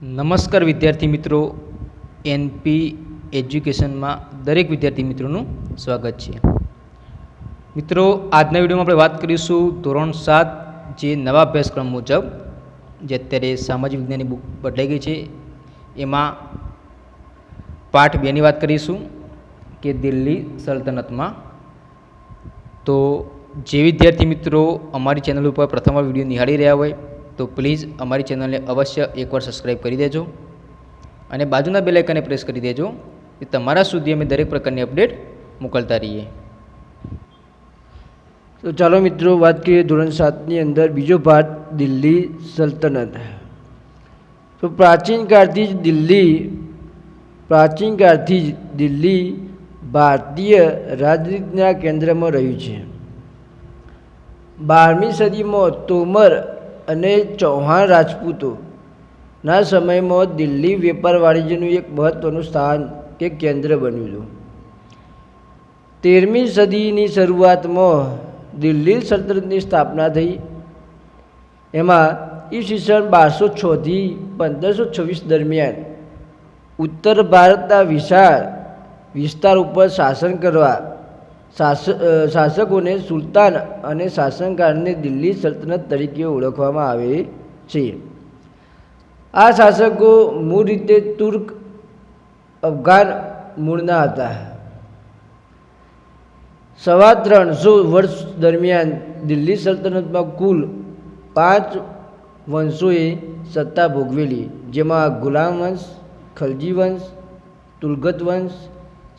નમસ્કાર વિદ્યાર્થી મિત્રો, એનપી એજ્યુકેશનમાં દરેક વિદ્યાર્થી મિત્રોનું સ્વાગત છે. મિત્રો, આજના વિડીયોમાં આપણે વાત કરીશું ધોરણ 7 જે નવા અભ્યાસક્રમ મુજબ જે અત્યારે સામાજિક વિજ્ઞાનની બુક બદલાઈ ગઈ છે એમાં પાઠ 2ની વાત કરીશું કે દિલ્હી સલ્તનતમાં. તો જે વિદ્યાર્થી મિત્રો અમારી ચેનલ ઉપર પ્રથમવાર વિડીયો નિહાળી રહ્યા હોય તો પ્લીઝ અમારી ચેનલને અવશ્ય એકવાર સબસ્ક્રાઈબ કરી દેજો અને બાજુના બેલ આઇકનને પ્રેસ કરી દેજો કે તમારા સુધી અમે દરેક પ્રકારની અપડેટ મોકલતા રહીએ. તો ચાલો મિત્રો વાત કરીએ ધોરણ 7ની અંદર બીજો પાઠ દિલ્હી સલ્તનત. તો પ્રાચીન કાળથી જ દિલ્હી ભારતીય રાજનીતિના કેન્દ્રમાં રહ્યું છે. 12મી સદીમાં તોમર અને ચૌહાણ રાજપૂતોના સમયમાં દિલ્હી વેપાર વાણિજ્યનું એક મહત્ત્વનું સ્થાન કે કેન્દ્ર બન્યું હતું. 13મી સદીની શરૂઆતમાં દિલ્હી સલ્તનતની સ્થાપના થઈ. એમાં ઈસવીસન 1206થી 1526 દરમિયાન ઉત્તર ભારતના વિશાળ વિસ્તાર ઉપર શાસન કરવા શાસકોને સુલતાન અને શાસનકારને દિલ્હી સલ્તનત તરીકે ઓળખવામાં આવે છે. આ શાસકો મૂળ રીતે તુર્ક અફઘાન મૂળના હતા. 350 વર્ષ દરમિયાન દિલ્હી સલ્તનતમાં કુલ 5 વંશોએ સત્તા ભોગવેલી, જેમાં ગુલામ વંશ, ખલજી વંશ, તુલગત વંશ,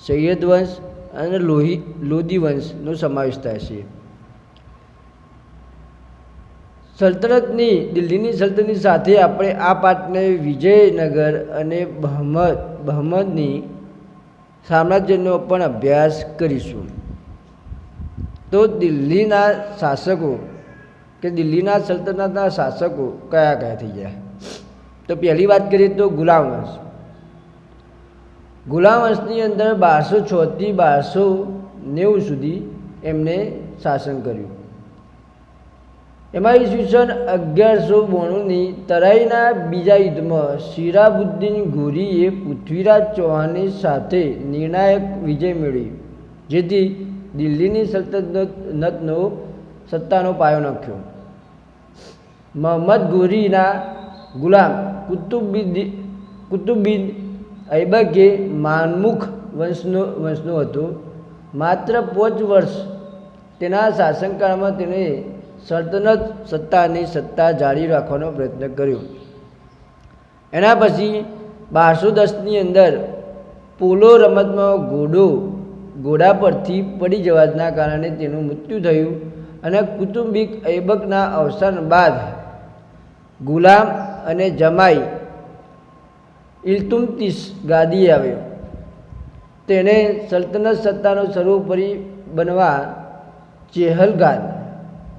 સૈયદ વંશ અને લોધી વંશનો સમાવેશ થાય છે. દિલ્હીની સલ્તનતની સાથે આપણે આ પાઠને વિજયનગર અને બહમની સામ્રાજ્યનો પણ અભ્યાસ કરીશું. તો દિલ્હીના સલ્તનતના શાસકો કયા કયા થઈ ગયા? તો પહેલી વાત કરીએ તો ગુલામ વંશ. ગુલામ વંશની અંદર 1206 થી 1290 સુધી એમને શાસન કર્યું. એમાં ઈસવીસન 1192ની તરાઈના બીજા યુદ્ધમાં શિરાબુદ્દીન ઘોરીએ પૃથ્વીરાજ ચૌહાણની સાથે નિર્ણાયક વિજય મેળવ્યો, જેથી દિલ્હીની સલ્તનતનો સત્તાનો પાયો નાખ્યો. મહમ્મદ ઘોરીના ગુલામ કુતુબુદ્દીન ઐબકે માનમુખ વંશનો હતો. માત્ર 5 વર્ષ તેના શાસનકાળમાં તેણે સલ્તનત સત્તા જાળવી રાખવાનો પ્રયત્ન કર્યો. એના પછી 1210ની અંદર પોલો રમતમાં ઘોડા પરથી પડી જવાના કારણે તેનું મૃત્યુ થયું અને કુતુબુદ્દીન ઐબકના અવસાન બાદ ગુલામ અને જમાઈ ઇલ્તુત્મિશ ગાદીએ આવ્યો. તેણે સલ્તનત સત્તાનો સર્વોપરી બનવા ચેહલગાન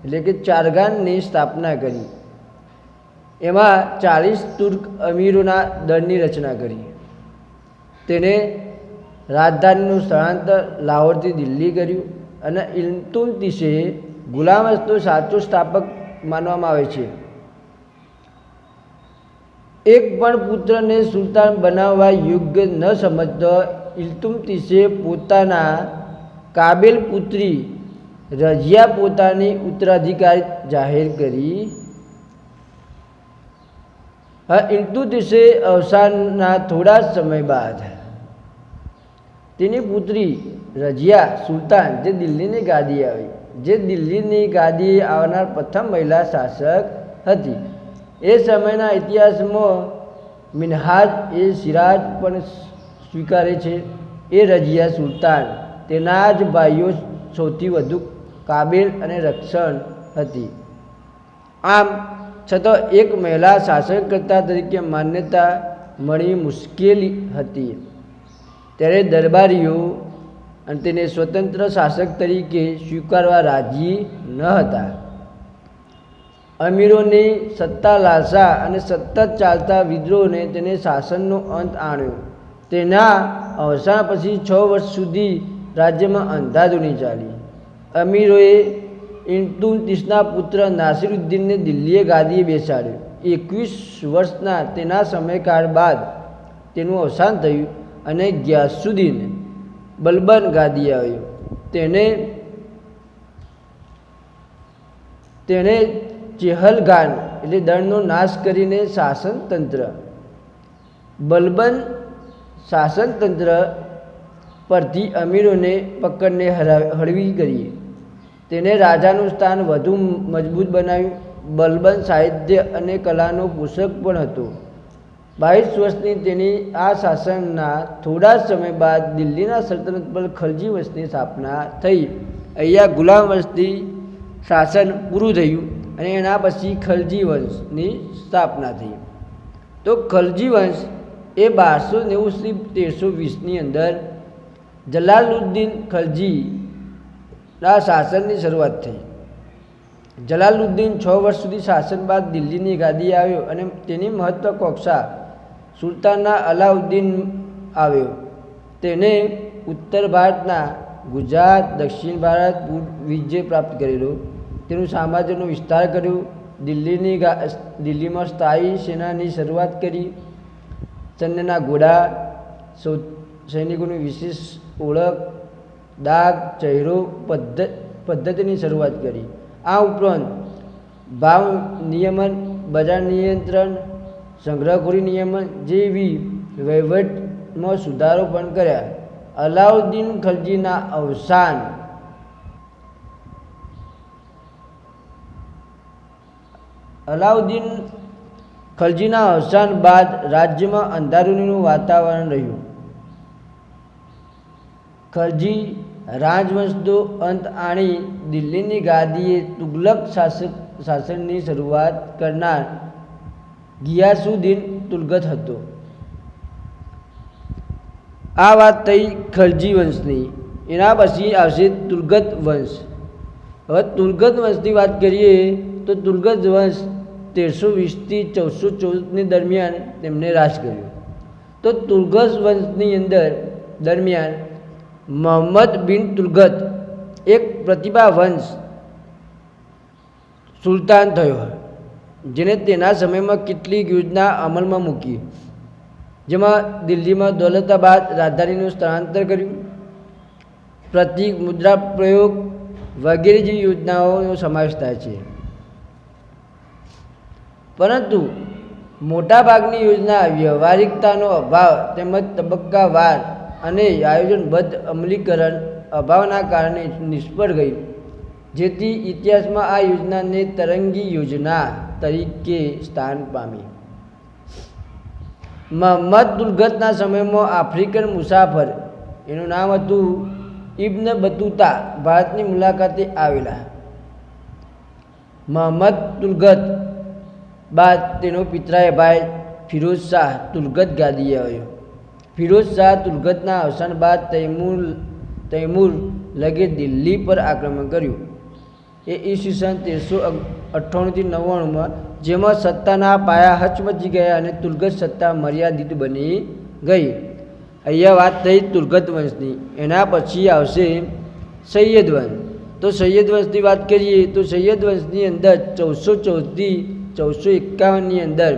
એટલે કે ચારગાનની સ્થાપના કરી. એમાં 40 તુર્ક અમીરોના દળની રચના કરી. તેણે રાજધાનીનું સ્થળાંતર લાહોરથી દિલ્હી કર્યું અને ઇલ્તુત્મિશે ગુલામ વંશનો સાચો સ્થાપક માનવામાં આવે છે. એક પણ પુત્રને સુલતાન બનાવવા યોગ્ય ન સમજતો ઇલ્તુત્મિશે પોતાના કાબિલ પુત્રી રઝિયા પોતાની ઉત્તરાધિકારી જાહેર કરી. ઇલ્તુત્મિશે અવસાનના થોડા સમય બાદ તેની પુત્રી રઝિયા સુલતાન જે દિલ્હીની ગાદીએ આવનાર પ્રથમ મહિલા શાસક હતી. એ સમયના ઇતિહાસમાં મિનહાજ એ સિરાજ પણ સ્વીકારે છે. એ રઝિયા સુલતાન તેના જ ભાઈઓ સૌથી વધુ કાબિલ અને રક્ષણ હતી. આમ છતાં એક મહિલા શાસનકર્તા તરીકે માન્યતા મળવી મુશ્કેલ હતી. ત્યારે દરબારીઓ અને તેને સ્વતંત્ર શાસક તરીકે સ્વીકારવા રાજી ન હતા. અમીરોની સત્તા લાલસા અને સતત ચાલતા વિદ્રોહને તેને શાસનનો અંત આણ્યો. તેના અવસાન પછી 6 વર્ષ સુધી રાજ્યમાં અંધાધૂની ચાલી. અમીરોએ ઇલ્તુત્મિશના પુત્ર નાસિરુદ્દીનને દિલ્હીએ ગાદીએ બેસાડ્યો. 21 વર્ષના તેના સમયકાળ બાદ તેનું અવસાન થયું અને ગિયાસુદ્દીન બલબન ગાદી આવ્યો. તેણે ચેહલગાન એટલે દળનો નાશ કરીને શાસનતંત્ર બલબન શાસનતંત્ર પરથી અમીરોને પકડને હળવી કરી. તેને રાજાનું સ્થાન વધુ મજબૂત બનાવ્યું. બલબન સાહિત્ય અને કલાનો પોષક પણ હતો. 22 વર્ષની તેની આ શાસનના થોડા સમય બાદ દિલ્હીના સલ્તનત પર ખલજી વંશની સ્થાપના થઈ. અહીંયા ગુલામ વંશથી શાસન પૂરું થયું અને એના પછી ખલજી વંશની સ્થાપના થઈ. તો ખલજી વંશ એ 1290 1320ની અંદર જલાલુદ્દીન ખલજીના શાસનની શરૂઆત થઈ. જલાલુદ્દીન 6 વર્ષ સુધી શાસન બાદ દિલ્હીની ગાદી આવ્યો અને તેની મહત્વાકાંક્ષા સુલતાનના અલાઉદ્દીન આવ્યો. તેને ઉત્તર ભારતના ગુજરાત, દક્ષિણ ભારત, વિજય પ્રાપ્ત કરેલો. તેનું સામ્રાજ્યનો વિસ્તાર કર્યો. દિલ્હીમાં સ્થાયી સેનાની શરૂઆત કરી. સૈન્યના ઘોડા, સૈનિકોની વિશેષ ઓળખ, દાગ, ચહેરો પદ્ધતિની શરૂઆત કરી. આ ઉપરાંત ભાવ નિયમન, બજાર નિયંત્રણ, સંગ્રહખોરી નિયમન જેવી વહીવટમાં સુધારો પણ કર્યા. અલાઉદ્દીન ખલજીના અવસાન બાદ રાજ્યમાં અંધારુનું વાતાવરણ રહ્યું. ખલજી રાજવંશનો અંત આણી દિલ્હીની ગાદીએ તુગલક શાસનની શરૂઆત કરનાર ગિયાસુદ્દીન તુગલક હતો. આ વાત થઈ ખલજી વંશની. એના પછી આવશે તુગલક વંશ. હવે તુગલક વંશની વાત કરીએ તો તુગલક વંશ 1320થી 1414ની દરમિયાન તેમણે રાજ કર્યું. તો તુગલક વંશની અંદર દરમિયાન મોહમ્મદ બિન તુગલક એક પ્રતિભાવંત સુલતાન થયો, જેને તેના સમયમાં કેટલીક યોજના અમલમાં મૂકી, જેમાં દિલ્હીમાં દૌલતાબાદ રાજધાનીનું સ્થળાંતર કર્યું, પ્રતિક મુદ્રા પ્રયોગ વગેરે જેવી યોજનાઓનો સમાવેશ થાય છે. પરંતુ મોટાભાગની યોજના વ્યવહારિકતાનો અભાવ તેમજ તબક્કાવાર અને આયોજનબદ્ધ અમલીકરણ અભાવના કારણે નિષ્ફળ ગઈ, જેથી ઇતિહાસમાં આ યોજનાને તરંગી યોજના તરીકે સ્થાન પામી. મોહમ્મદ તુગલકના સમયમાં આફ્રિકન મુસાફર, એનું નામ હતું ઇબ્ન બતુતા, ભારતની મુલાકાતે આવેલા. મોહમ્મદ તુગલક બાદ તેનો પિતરાઈ ભાઈ ફિરોઝ શાહ તુગલક ગાદીએ આવ્યો. ફિરોઝ શાહ તુગલકના અવસાન બાદ તૈમૂર લગે દિલ્હી પર આક્રમણ કર્યું. એ ઈસવીસન 1398થી 99માં, જેમાં સત્તાના પાયા હચમચી ગયા અને તુગલક સત્તા મર્યાદિત બની ગઈ. અહીંયા વાત થઈ તુગલક વંશની. એના પછી આવશે સૈયદ વંશ. તો સૈયદ વંશની વાત કરીએ તો સૈયદ વંશની અંદર 1414થી 1451ની અંદર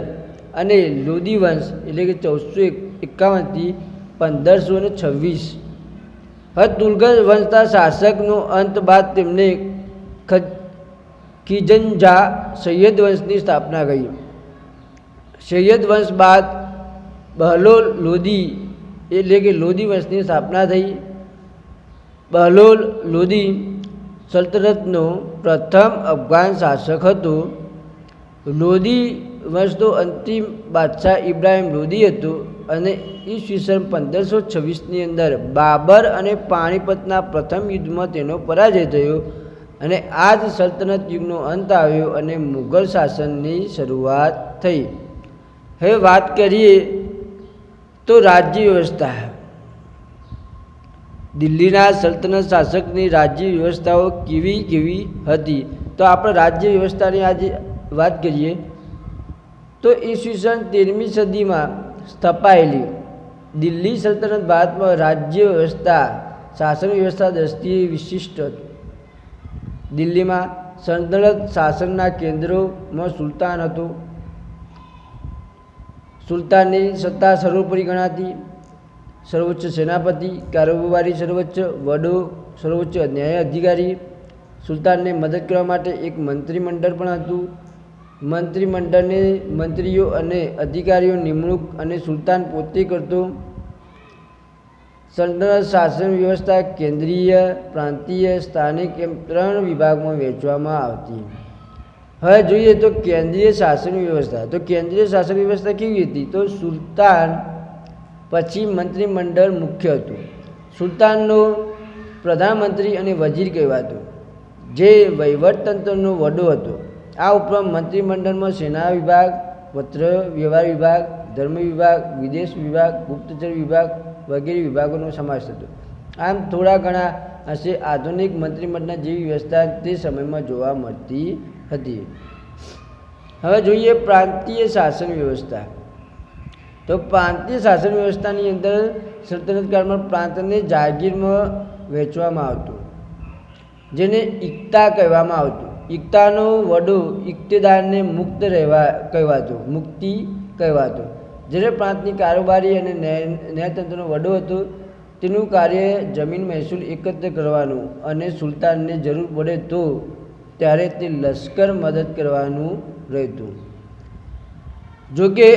અને લોદી વંશ એટલે કે 1451થી 1526. હવે તુગલક વંશના શાસકનો અંત બાદ તેમને ખિજનજા સૈયદ વંશની સ્થાપના કરી. સૈયદ વંશ બાદ બહલોલ લોદી એટલે કે લોદી વંશની સ્થાપના થઈ. બહલોલ લોદી સલ્તનતનો પ્રથમ અફઘાન શાસક હતો. લોદી વંશનો અંતિમ બાદશાહ ઇબ્રાહિમ લોદી હતો અને ઈસવીસન 1526ની અંદર બાબર અને પાણીપતના પ્રથમ યુદ્ધમાં તેનો પરાજય થયો અને આ જ સલ્તનત યુગનો અંત આવ્યો અને મુઘલ શાસનની શરૂઆત થઈ. હવે વાત કરીએ તો રાજ્ય વ્યવસ્થા. દિલ્હીના સલ્તનત શાસકની રાજ્ય વ્યવસ્થાઓ કેવી હતી, તો આપણે રાજ્ય વ્યવસ્થાની આજે વાત કરીએ તો ઈસવીસન 13મી સદીમાં સ્થપાયેલી દિલ્હી સલ્તનત ભારતમાં રાજ્ય વ્યવસ્થા શાસન વ્યવસ્થા દ્રષ્ટિએ વિશિષ્ટ હતું. દિલ્હીમાં સલ્તનત શાસનના કેન્દ્રોમાં સુલતાન હતો. સુલતાનની સત્તા સર્વોપરી ગણાતી. સર્વોચ્ચ સેનાપતિ, કારોબારી સર્વોચ્ચ વડો, સર્વોચ્ચ ન્યાય અધિકારી. સુલતાનને મદદ કરવા માટે એક મંત્રીમંડળ પણ હતું. મંત્રીમંડળને મંત્રીઓ અને અધિકારીઓ નિમણૂક અને સુલતાન પોતે કરતો. સલ્તનત શાસન વ્યવસ્થા કેન્દ્રીય, પ્રાંતીય, સ્થાનિક એમ 3 વિભાગમાં વહેંચવામાં આવતી. હવે જોઈએ તો કેન્દ્રીય શાસન વ્યવસ્થા. તો કેન્દ્રીય શાસન વ્યવસ્થા કેવી હતી? તો સુલતાન પછી મંત્રીમંડળ મુખ્ય હતું. સુલતાનનો પ્રધાનમંત્રી અને વજીર કહેવાતો, જે વહીવટતંત્રનો વડો હતો. આ ઉપરાંત મંત્રીમંડળમાં સેના વિભાગ, પત્ર વ્યવહાર વિભાગ, ધર્મ વિભાગ, વિદેશ વિભાગ, ગુપ્તચર વિભાગ વગેરે વિભાગોનો સમાવેશ થતો. આમ થોડા ઘણા હશે આધુનિક મંત્રીમંડળ જેવી વ્યવસ્થા તે સમયમાં જોવા મળતી હતી. હવે જોઈએ પ્રાંતીય શાસન વ્યવસ્થા. તો પ્રાંતીય શાસન વ્યવસ્થાની અંદર સલ્તનત કાળમાં પ્રાંતને જાગીરમાં વહેંચવામાં આવતું, જેને ઇક્તા કહેવામાં આવતું. ઇક્તાનો વડો ઇક્તેદારને મુક્ત રહેવા કહેવાતો, મુક્તિ કહેવાતો. જ્યારે પ્રાંતની કારોબારી અને ન્યાયતંત્રનો વડો હતો, તેનું કાર્ય જમીન મહેસૂલ એકત્ર કરવાનું અને સુલતાનને જરૂર પડે તો ત્યારે તે લશ્કર મદદ કરવાનું રહેતું. જોકે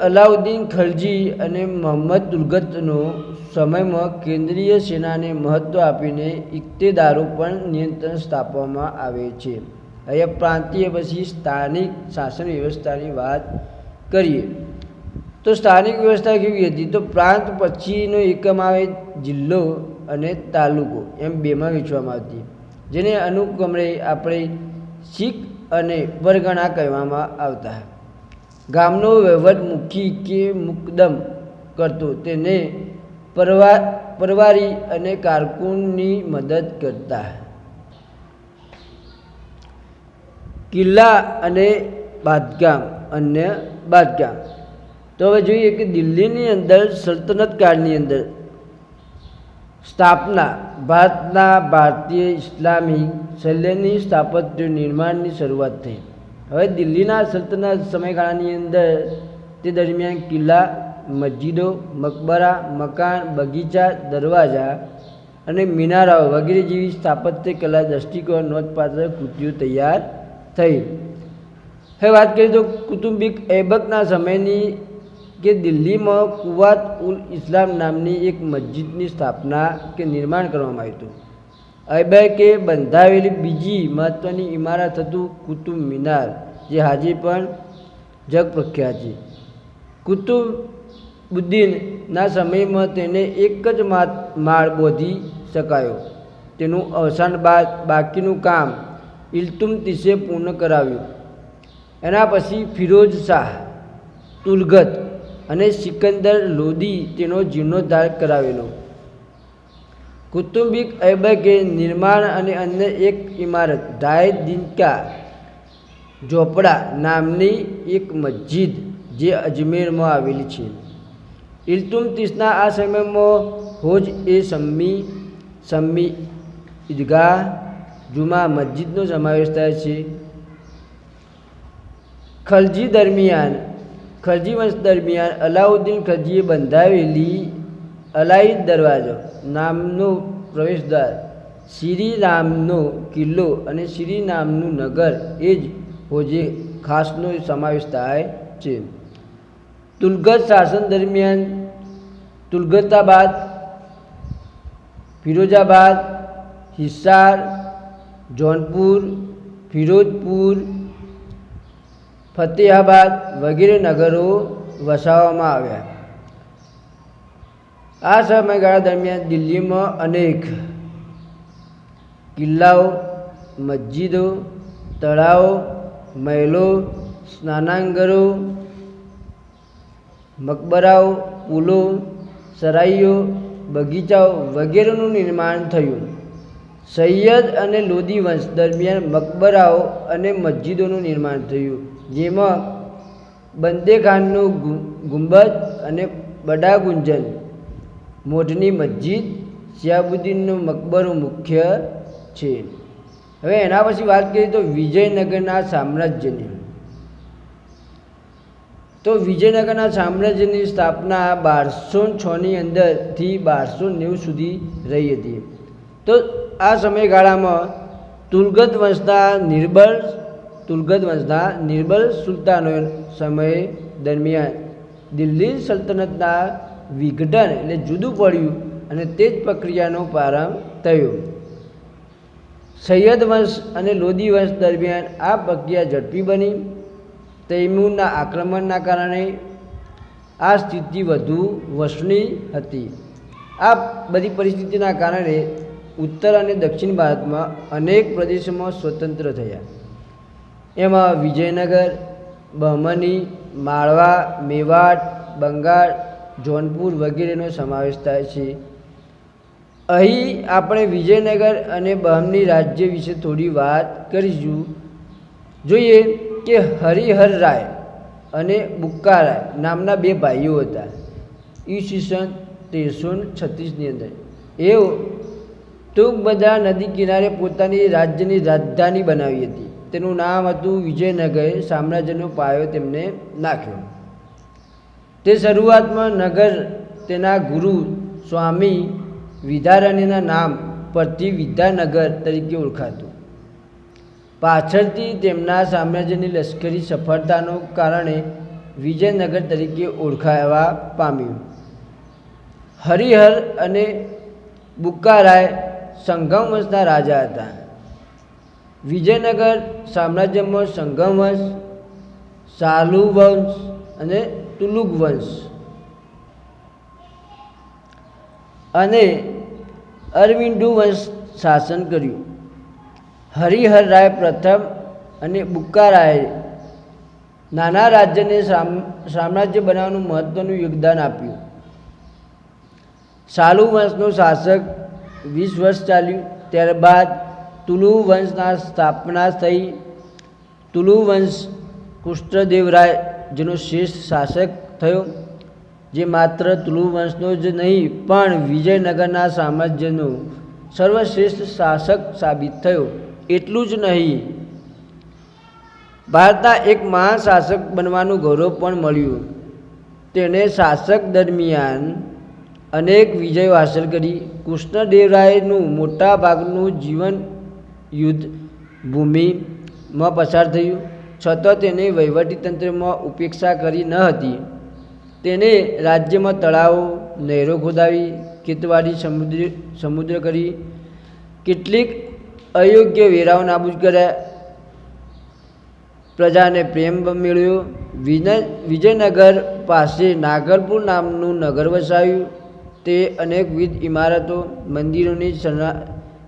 અલાઉદ્દીન ખલજી અને મોહમ્મદ તુલગતનો સમયમાં કેન્દ્રીય સેનાને મહત્ત્વ આપીને ઇક્તેદારો પર નિયંત્રણ સ્થાપવામાં આવે છે. અહીંયા પ્રાંતીય પછી સ્થાનિક શાસન વ્યવસ્થાની વાત કરીએ તો સ્થાનિક વ્યવસ્થા કેવી હતી? તો પ્રાંત પછીનો એકમ આવે જિલ્લો અને તાલુકો, એમ 2માં વહેંચવામાં આવતી, જેને અનુક્રમે આપણે શીખ અને પરગણા કહેવામાં આવતા. ગામનો વહીવટ મુખી કે મુકદ્દમ કરતો, તેને પરવારી અને કારકુનની મદદ કરતા. કિલ્લા અને બાંધકામ, અન્ય બાંધકામ. તો હવે જોઈએ કે દિલ્હીની અંદર સલ્તનત કાળની અંદર સ્થાપના ભારતના ભારતીય ઇસ્લામિક શૈલીની સ્થાપત્ય નિર્માણની શરૂઆત થઈ. હવે દિલ્હીના સલ્તનત સમયગાળાની અંદર તે દરમિયાન કિલ્લા, મસ્જિદો, મકબરા, મકાન, બગીચા, દરવાજા અને મિનારાઓ વગેરે જેવી સ્થાપત્ય કલા દૃષ્ટિકોણ નોંધપાત્ર કૃતિઓ તૈયાર થઈ. હવે વાત કરીએ તો કુતુબિક ઐબકના સમયની કે દિલ્હીમાં કુવાત ઉલ ઇસ્લામ નામની એક મસ્જિદની સ્થાપના કે નિર્માણ કરવામાં આવ્યું હતું. ઐબકે બંધાવેલી બીજી મહત્ત્વની ઇમારત હતું કુતુબ મિનાર, જે આજે પણ જગ પ્રખ્યાત છે. કુતુબુદ્દીનના સમયમાં તેને એક જ માળ બાંધી શકાયો. તેનું અવસાન બાદ બાકીનું કામ ઇલ્તુત્મિશે પૂર્ણ કરાવ્યું. એના પછી ફિરોઝ શાહ તુલગત અને સિકંદર લોદી તેનો જીર્ણોદ્ધાર કરાવેલો. કુતુબિક ઐબકે નિર્માણ અને અન્ય એક ઇમારત ઢાઈ દિનકા ઝોપડા નામની એક મસ્જિદ જે અજમેરમાં આવેલી છે. ઇલ્તુત્મિશના આ સમયમાં હોજ એ સમ્મી ઈદગાહ, જુમા મસ્જિદનો સમાવેશ થાય છે. ખલજી વંશ દરમિયાન અલાઉદ્દીન ખલજીએ બંધાવેલી અલાઈ દરવાજો નામનો પ્રવેશદ્વાર, શ્રી નામનો કિલ્લો અને શ્રી નામનું નગર એ જ હોજે ખાસનો સમાવેશ થાય છે. તુલગત શાસન દરમિયાન તુલગતાબાદ, ફિરોજાબાદ, હિસાર, જૌનપુર, ફિરોજપુર, ફતેહાબાદ વગેરે નગરો વસાવવામાં આવ્યા. આ સમયગાળા દરમિયાન દિલ્હીમાં અનેક કિલ્લાઓ, મસ્જિદો, તળાવો, મહેલો, સ્નાનાગરો, મકબરાઓ, પુલો, સરાઈઓ, બગીચાઓ વગેરેનું નિર્માણ થયું. સૈયદ અને લોદી વંશ દરમિયાન મકબરાઓ અને મસ્જિદોનું નિર્માણ થયું, જેમાં બંદેખાનનું ગુંબદ અને બડા ગુંજન, મોઢની મસ્જિદ, શિહાબુદ્દીનનો મકબરો મુખ્ય છે. હવે એના પછી વાત કરીએ તો વિજયનગરના સામ્રાજ્યની. તો વિજયનગરના સામ્રાજ્યની સ્થાપના 1206ની અંદરથી 1290 સુધી રહી હતી. તો આ સમયગાળામાં તુલગત વંશના નિર્બળ સુલતાનો સમય દરમિયાન દિલ્હી સલ્તનતના વિઘટન એટલે જુદું પડ્યું અને તે જ પ્રક્રિયાનો પ્રારંભ થયો. સૈયદ વંશ અને લોદી વંશ દરમિયાન આ પ્રક્રિયા ઝડપી બની. તૈમૂરના આક્રમણના કારણે આ સ્થિતિ વધુ વસની હતી. આ બધી પરિસ્થિતિના કારણે ઉત્તર અને દક્ષિણ ભારતમાં અનેક પ્રદેશોમાં સ્વતંત્ર થયા. એમાં વિજયનગર, બહમની, માળવા, મેવાડ, બંગાળ, જૌનપુર વગેરેનો સમાવેશ થાય છે. અહીં આપણે વિજયનગર અને બહમની રાજ્ય વિશે થોડી વાત કરીશું. જોઈએ કે હરિહર રાય અને બુક્કા રાય નામના બે ભાઈઓ હતા. ઈસવીસન 1336ની અંદર એ તુંગભદ્રા નદી કિનારે પોતાની રાજ્યની રાજધાની બનાવી હતી. તેનું નામ હતું વિજયનગર. સામ્રાજ્યનો પાયો તેમને નાખ્યો. તે શરૂઆતમાં નગર તેના ગુરુ સ્વામી વિદ્યારણ્યના નામ પરથી વિદ્યાનગર તરીકે ઓળખાતું. પાછળથી તેમના સામ્રાજ્યની લશ્કરી સફળતાનો કારણે વિજયનગર તરીકે ઓળખાવા પામ્યું. હરિહર અને બુક્કા રાય સંગમ વંશના રાજા હતા. વિજયનગર સામ્રાજ્યમાં સંગમ વંશ, સાલુ વંશ અને તુલુગ વંશ અને અરવિંદુ વંશ શાસન કર્યું. હરિહર રાય પ્રથમ અને બુક્કા રાયે નાના રાજ્યને સામ્રાજ્ય બનાવવાનું મહત્ત્વનું યોગદાન આપ્યું. સાલુ વંશનો શાસક 20 વર્ષ ચાલ્યું. ત્યારબાદ તુલુ વંશના સ્થાપના થઈ. તુલુ વંશ કૃષ્ણદેવરાય જેનો શ્રેષ્ઠ શાસક થયો, જે માત્ર તુલુ વંશનો જ નહીં પણ વિજયનગરના સામ્રાજ્યનો સર્વશ્રેષ્ઠ શાસક સાબિત થયો. એટલું જ નહીં, ભારતના એક મહાન શાસક બનવાનું ગૌરવ પણ મળ્યું. તેણે શાસક દરમિયાન અનેક વિજયો હાંસલ કરી. કૃષ્ણદેવરાયનું મોટા ભાગનું જીવન યુદ્ધ ભૂમિમાં પસાર થયું, છતાં તેને વહીવટીતંત્રમાં ઉપેક્ષા કરી ન હતી. તેને રાજ્યમાં તળાવો, નહેરો ખોદાવી, ખેતવાડી સમુદ્ર કરી, કેટલીક અયોગ્ય વેરાઓ નાબૂદ કર્યા, પ્રજાને પ્રેમ મેળવ્યો. વિજયનગર પાસે નાગરપુર નામનું નગર વસાવ્યું. તે અનેકવિધ ઇમારતો, મંદિરોને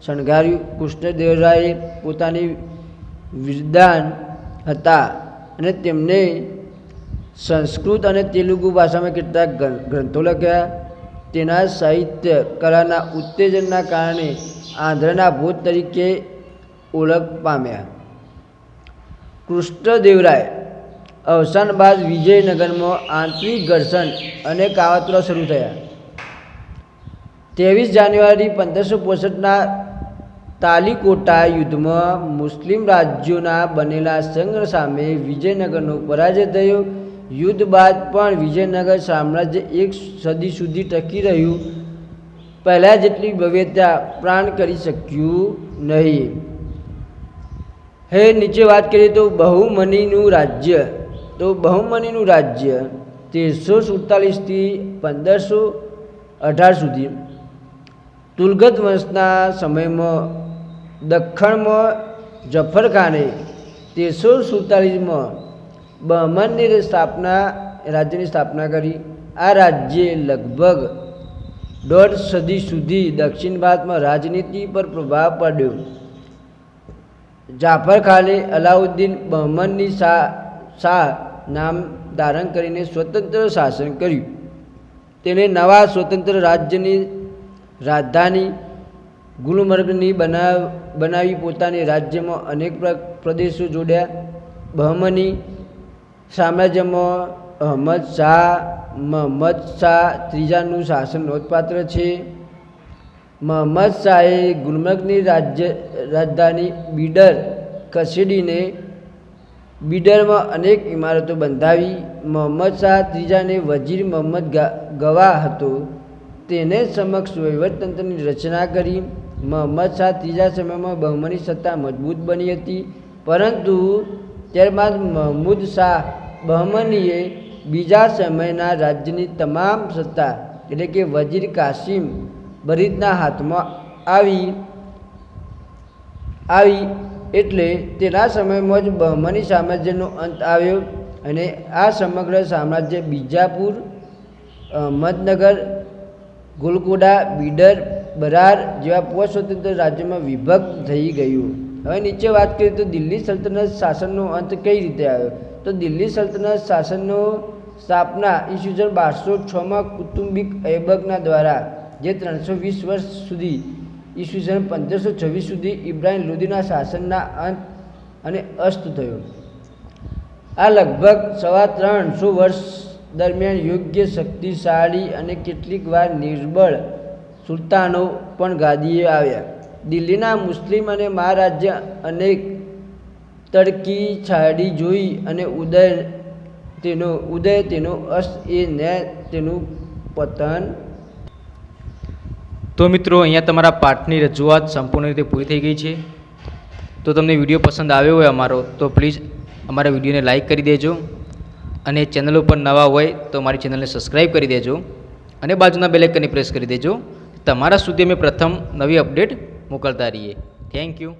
શણગાર્યું. કૃષ્ણદેવરાયે પોતાની વિદ્વાન હતા અને તેમને સંસ્કૃત અને તેલુગુ ભાષામાં કેટલાક ગ્રંથો લખ્યા. તેના સાહિત્ય કલાના ઉત્તેજનના કારણે આંધ્રના ભૂત તરીકે ઓળખ પામ્યા. કૃષ્ણદેવરાય અવસાન બાદ વિજયનગરમાં આંતરિક ઘર્ષણ અને કાવતરા શરૂ થયા. 23 જાન્યુઆરી 1565ના તાલીકોટા યુદ્ધમાં મુસ્લિમ રાજ્યોના બનેલા સંઘ સામે વિજયનગરનો પરાજય થયો. યુદ્ધ બાદ પણ વિજયનગર સામ્રાજ્ય એક સદી સુધી ટકી રહ્યું. પહેલાં જેટલી ભવ્યતા પ્રાણ કરી શક્યું નહીં. હે નીચે વાત કરીએ તો બહુમનીનું રાજ્ય. તો બહુમનીનું રાજ્ય 1347થી 1518 સુધી તુલગત વંશના સમયમાં દખ્ખણમાં જફર ખાને 1347માં બહમનની રાજ્યની સ્થાપના કરી. આ રાજ્યે લગભગ 1.5 સદી સુધી દક્ષિણ ભારતમાં રાજનીતિ પર પ્રભાવ પાડ્યો. જાફર ખાને અલાઉદ્દીન બહમનની શાહ નામ ધારણ કરીને સ્વતંત્ર શાસન કર્યું. તેણે નવા સ્વતંત્ર રાજ્યની રાજધાની ગુલમર્ગની બનાવી પોતાની રાજ્યમાં અનેક પ્રદેશો જોડ્યા. બહમની સામ્રાજ્યમાં મહમ્મદ શાહ ત્રીજાનું શાસન નોંધપાત્ર છે. મહમ્મદ શાહે ગુલમર્ગની રાજધાની બીડર ખસેડીને બીડરમાં અનેક ઇમારતો બંધાવી. મોહમ્મદ શાહ ત્રીજાને વજીર મોહમ્મદ ગવા હતો, તેને સમક્ષ વહીવટતંત્રની રચના કરી. મોહમ્મદ શાહ ત્રીજા સમયમાં બહમની સત્તા મજબૂત બની હતી, પરંતુ ત્યારબાદ મહમૂદ શાહ બહમનીએ બીજા સમયના રાજ્યની તમામ સત્તા એટલે કે વજીર કાસિમ બરીદના હાથમાં આવી એટલે તેના સમયમાં જ બહમની સામ્રાજ્યનો અંત આવ્યો અને આ સમગ્ર સામ્રાજ્ય બીજાપુર, અહમદનગર, ગોલકોડા, બીડર, બરાર જેવા સ્વતંત્ર રાજ્યોમાં વિભક્ત થઈ ગયું. હવે નીચે વાત કરીએ તો દિલ્હી સલ્તનત શાસનનો અંત કઈ રીતે આવ્યો? તો દિલ્હી સલ્તનત શાસનનો સ્થાપના ઈસવીસન 1206માં કુતુમ્બિક ઐબકના દ્વારા, જે 320 વર્ષ સુધી ઈસવીસન 1526 સુધી ઇબ્રાહિમ લોદીના શાસનના અંત અને અસ્ત થયો. આ લગભગ 350 વર્ષ દરમિયાન યોગ્ય, શક્તિશાળી અને કેટલીક વાર નિર્બળ સુલતાનો પણ ગાદીએ આવ્યા. દિલ્હીના મુસ્લિમ અને મહારાજ્ય અનેક તડકી છાડી જોઈ અને ઉદય તેનો અસ્ત એ ને તેનું પતન. તો મિત્રો, અહીંયા તમારા પાઠની રજૂઆત સંપૂર્ણ રીતે પૂરી થઈ ગઈ છે. તો તમને વિડીયો પસંદ આવ્યો હોય અમારો, તો પ્લીઝ અમારા વિડીયોને લાઇક કરી દેજો અને ચેનલ ઉપર નવા હોય તો મારી ચેનલને સબસ્ક્રાઈબ કરી દેજો અને બાજુના બેલ આઇકનને પ્રેસ કરી દેજો. તમારા સુધી અમે પ્રથમ નવી અપડેટ મોકલતા રહીએ. Thank you.